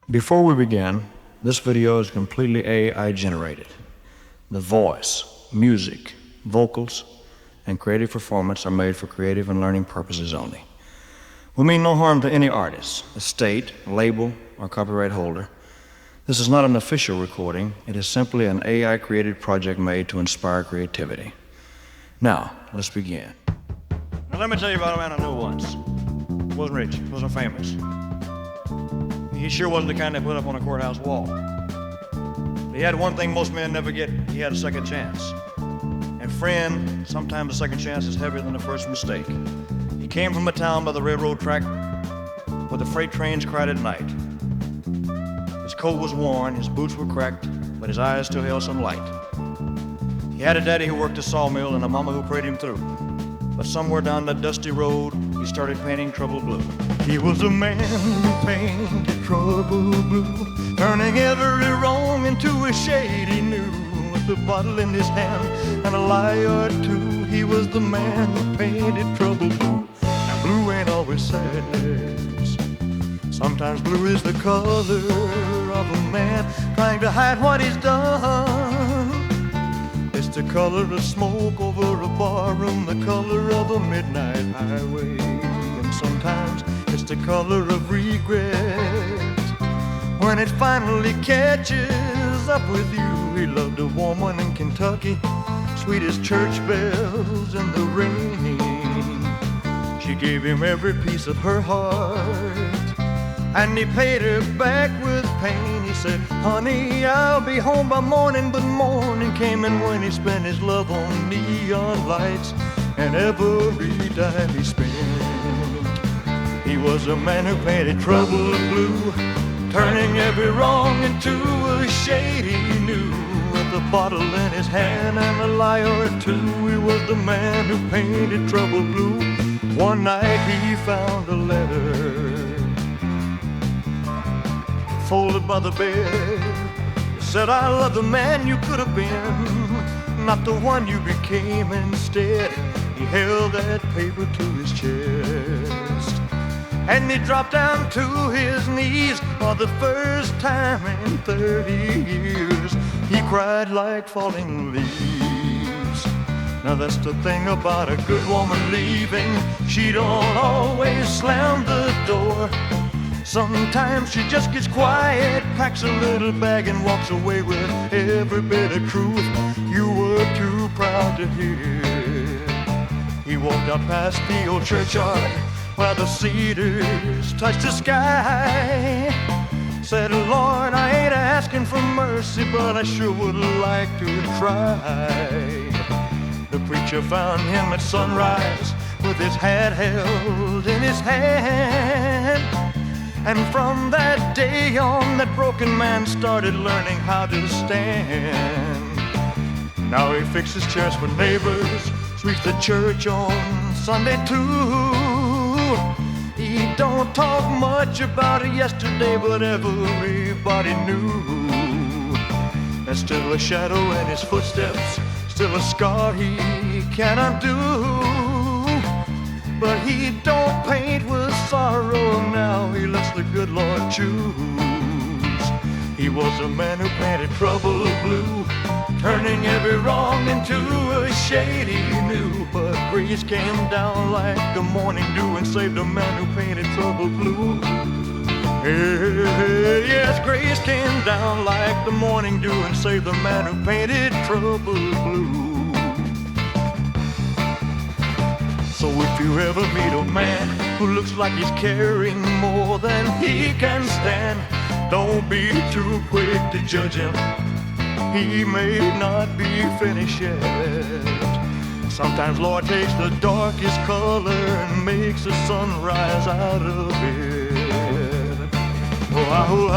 Before we begin, this video is completely AI generated. The voice, music, vocals, and creative performance are made for creative and learning purposes only. We mean no harm to any artist, estate, label, or copyright holder. This is not an official recording. It is simply an AI-created project made to inspire creativity. Now, let's begin. Now let me tell you about a man I knew once. Wasn't rich, wasn't famous. He sure wasn't the kind that put up on a courthouse wall. He had one thing most men never get. He had a second chance. And friend, sometimes a second chance is heavier than the first mistake. He came from a town by the railroad track where the freight trains cried at night. His coat was worn, his boots were cracked, but his eyes still held some light. He had a daddy who worked a sawmill and a mama who prayed him through. But somewhere down that dusty road, he started painting trouble blue. He was a man who painted trouble blue, turning every wrong into a shade he knew. With a bottle in his hand and a lie or two, he was the man who painted trouble blue. Now blue ain't always sadness. Sometimes blue is the color of a man trying to hide what he's done. It's the color of smoke over a barroom, the color of a midnight highway. And sometimes it's the color of regret. When it finally catches up with you, he loved a woman in Kentucky, sweet as church bells in the rain. She gave him every piece of her heart, and he paid her back with pain. He said, honey, I'll be home by morning. But morning came, and when he spent his love on neon lights and every dime he spent, he was a man who painted trouble blue, turning every wrong into a shade he knew. With a bottle in his hand and a lie or two, he was the man who painted trouble blue. One night he found a letter folded by the bed. It said, I love the man you could have been, not the one you became instead. He held that paper to his chest, and he dropped down to his knees for the first time in 30 years. He cried like falling leaves. Now that's the thing about a good woman leaving. She don't always slam the door. Sometimes she just gets quiet, packs a little bag and walks away with every bit of truth you were too proud to hear. He walked out past the old churchyard where the cedars touched the sky. Said, Lord, I ain't asking for mercy, but I sure would like to try. The preacher found him at sunrise with his hat held in his hand. And from that day on, that broken man started learning how to stand. Now he fixes chairs for neighbors, sweeps the church on Sunday too. He don't talk much about it yesterday, but everybody knew. There's still a shadow in his footsteps, still a scar he cannot undo. But he don't paint with sorrow now, he lets the good Lord choose. He was a man who painted trouble blue, turning every wrong into a shade he knew. But grace came down like the morning dew and saved a man who painted trouble blue. Yes, grace came down like the morning dew and saved the man who painted trouble blue. So if you ever meet a man who looks like he's carrying more than he can stand, don't be too quick to judge him. He may not be finished yet. Sometimes Lord takes the darkest color and makes the sun rise out of it. Oh,